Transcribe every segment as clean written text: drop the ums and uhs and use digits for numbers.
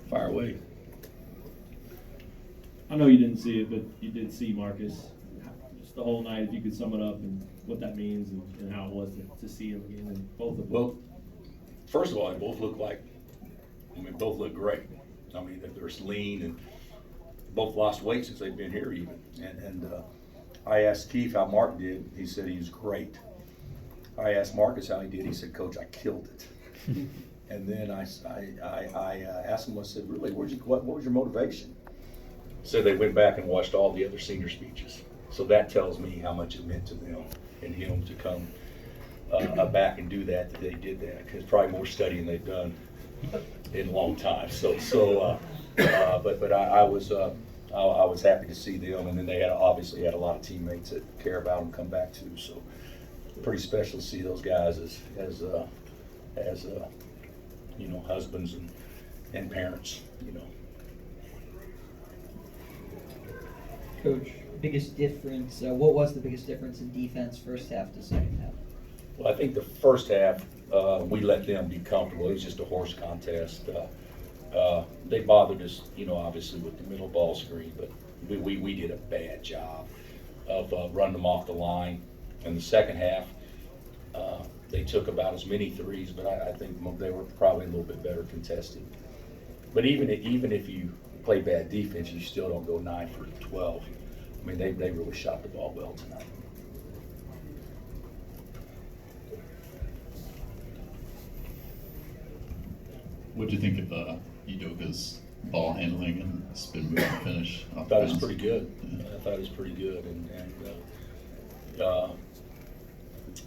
Fire away. I know you didn't see it, but you did see Marcus. Just the whole night, if you could sum it up and what that means and how it was to see him again, and both of them. Well, first of all, they both both look great. I mean, they're lean and both lost weight since they've been here even. And I asked Keith how Mark did. He said he was great. I asked Marcus how he did. He said, Coach, I killed it. And then I asked him, I said, really, what was your motivation? Said they went back and watched all the other senior speeches. So that tells me how much it meant to them and him to come back and do that they did that. Because probably more studying they've done in a long time. But I was happy to see them, and then they obviously had a lot of teammates that care about them come back too. So pretty special to see those guys as husbands and parents. Coach, biggest difference, what was the biggest difference in defense first half to second half? Well, I think the first half, we let them be comfortable. It was just a horse contest. They bothered us, obviously with the middle ball screen, but we did a bad job of running them off the line. In the second half, they took about as many threes, but I think they were probably a little bit better contested. But even if you play bad defense, you still don't go 9 for 12. I mean, they really shot the ball well tonight. What'd you think of Udoka's ball handling and spin move and finish? I thought it was pretty good. I thought it was pretty good, and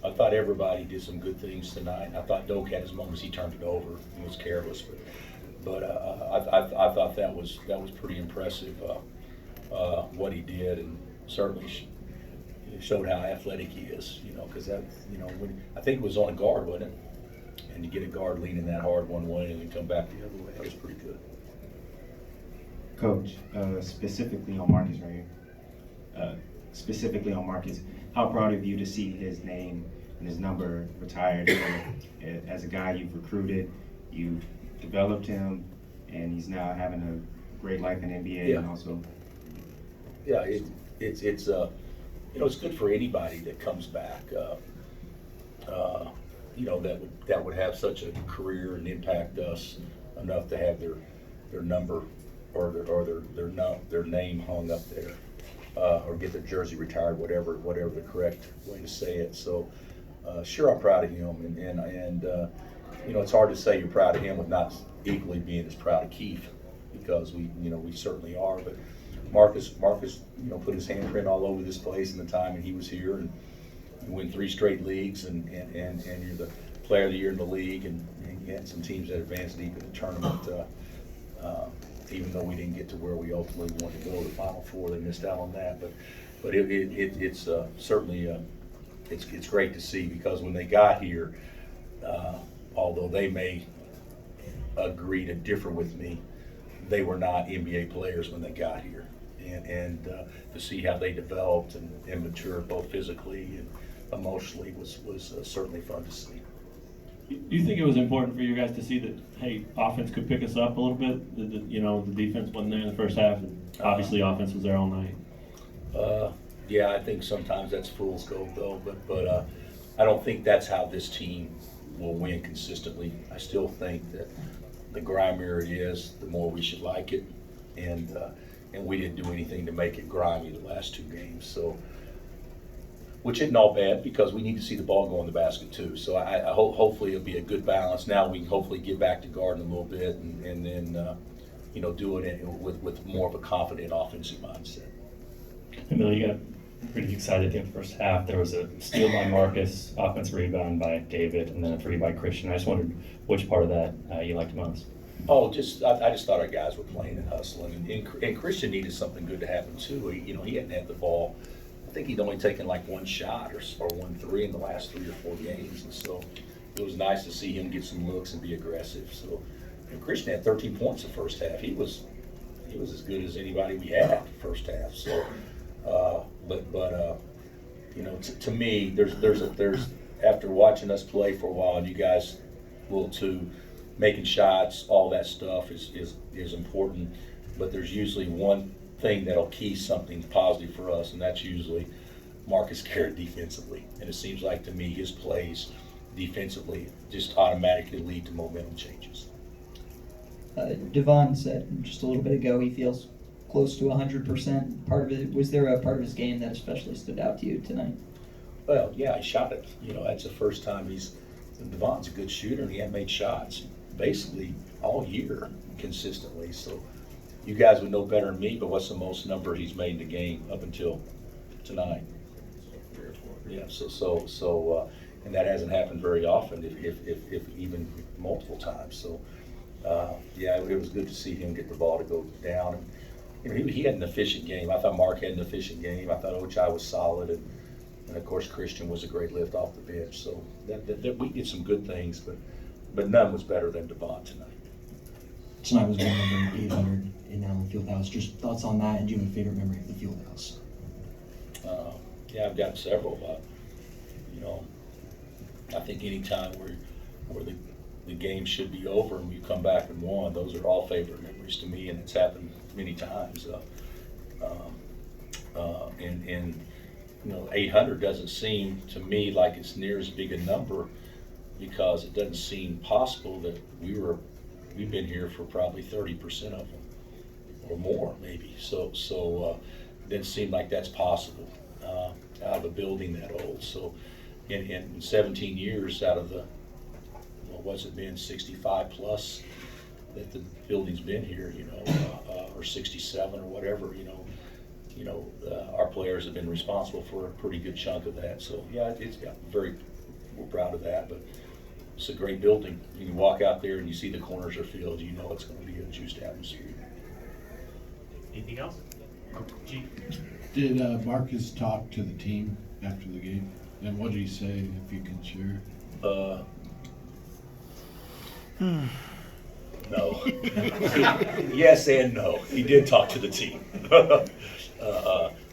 I thought everybody did some good things tonight. I thought Doak had his moments. He turned it over and was careless, but I thought that was pretty impressive what he did, and certainly showed how athletic he is. Because I think it was on a guard, wasn't it? And to get a guard leaning that hard one way and then come back the other way, that was pretty good. Coach, specifically on Marcus right here, specifically on Marcus, how proud of you to see his name and his number retired here. As a guy you've recruited, you've developed him, and he's now having a great life in NBA. Yeah. And also. Yeah, it's it's good for anybody that comes back. That would have such a career and impact us enough to have their number or their name hung up there, or get their jersey retired, whatever the correct way to say it. So sure, I'm proud of him, and it's hard to say you're proud of him with not equally being as proud of Keith, because we certainly are. But Marcus put his handprint all over this place in the time that he was here, and win 3 straight leagues, and you're the player of the year in the league, and you had some teams that advanced deep in the tournament. Even though we didn't get to where we ultimately wanted to go, the Final Four, they missed out on that. But it's certainly it's great to see, because when they got here, although they may agree to differ with me, they were not NBA players when they got here, and to see how they developed and matured both physically and emotionally was certainly fun to see. Do you think it was important for you guys to see that, hey, offense could pick us up a little bit? The defense wasn't there in the first half, and obviously offense was there all night. Yeah, I think sometimes that's fool's gold though, but I don't think that's how this team will win consistently. I still think that the grimier it is, the more we should like it, and we didn't do anything to make it grimy the last 2 games. So, which isn't all bad, because we need to see the ball go in the basket too. So I hopefully it'll be a good balance. Now we can hopefully get back to guarding a little bit, and then do it with more of a confident offensive mindset. Emil, you got pretty excited at the end of the first half. There was a steal by Marcus, offensive rebound by David, and then a 3 by Christian. I just wondered which part of that you liked most. Oh, I just thought our guys were playing and hustling, and Christian needed something good to happen too. He hadn't had the ball. I think he'd only taken like 1 shot or 1 3 in the last 3 or 4 games, and so it was nice to see him get some looks and be aggressive. So, Christian had 13 points the first half. He was as good as anybody we had the first half. So, to me, there's after watching us play for a while, and you guys will too, making shots, all that stuff is important, but there's usually one thing that'll key something positive for us, and that's usually Marcus Garrett defensively. And it seems like to me his plays defensively just automatically lead to momentum changes. Devon said just a little bit ago he feels close to 100%. Part of it, was there a part of his game that especially stood out to you tonight? Well, yeah, he shot it. That's the first time Devon's a good shooter, and he hadn't made shots basically all year consistently. So you guys would know better than me, but what's the most number he's made in the game up until tonight? 3 or 4. Yeah, and that hasn't happened very often, if even multiple times. So, yeah, it was good to see him get the ball to go down. And, he had an efficient game. I thought Mark had an efficient game. I thought Ochai was solid, and of course Christian was a great lift off the bench. So that we did some good things, but none was better than Devon tonight. Tonight was game number 800 in Allen Fieldhouse. Just thoughts on that, and do you have a favorite memory of the Fieldhouse? Yeah, I've got several. I think any time where the game should be over and we come back and won, those are all favorite memories to me, and it's happened many times. 800 doesn't seem to me like it's near as big a number, because it doesn't seem possible that we've been here for probably 30% of them or more maybe. So it doesn't seem like that's possible out of a building that old. So in 17 years out of the, what's it been, 65 plus that the building's been here, or 67 or whatever, our players have been responsible for a pretty good chunk of that. So yeah, we're proud of that, but it's a great building. You walk out there and you see the corners are filled, it's going to be a juiced atmosphere. Anything else? Chief? Did Marcus talk to the team after the game? And what did he say, if you can share? No. Yes and no. He did talk to the team.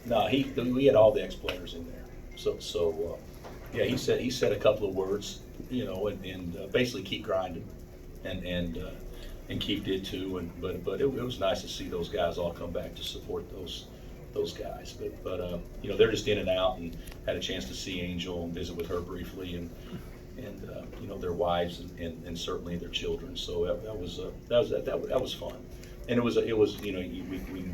No, we had all the ex-players in there. So yeah, he said a couple of words, and basically keep grinding, and Keith did too. But it was nice to see those guys all come back to support those guys. But they're just in and out, and had a chance to see Angel and visit with her briefly, and their wives and certainly their children. So that was fun, and it was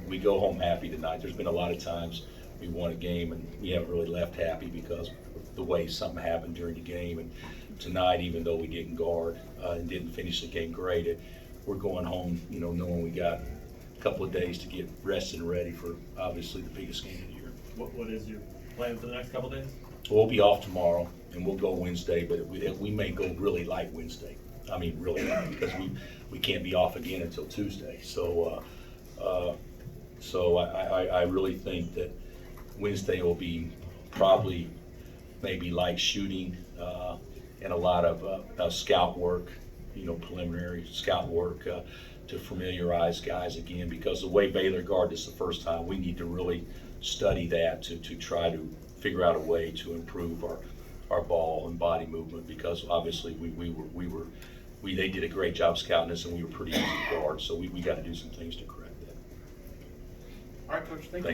we go home happy tonight. There's been a lot of times we won a game and we haven't really left happy because of the way something happened during the game. And tonight, even though we didn't guard and didn't finish the game great, we're going home, knowing we got a couple of days to get rested and ready for obviously the biggest game of the year. What is your plan for the next couple days? We'll be off tomorrow, and we'll go Wednesday, but we may go really light Wednesday. I mean, really light, because we can't be off again until Tuesday. So I really think that Wednesday will be probably maybe light shooting and a lot of scout work, preliminary scout work to familiarize guys again, because the way Baylor guarded us the first time, we need to really study that to try to figure out a way to improve our ball and body movement, because obviously they did a great job scouting us, and we were pretty easy to guard, so we got to do some things to correct that. All right, Coach, thank you.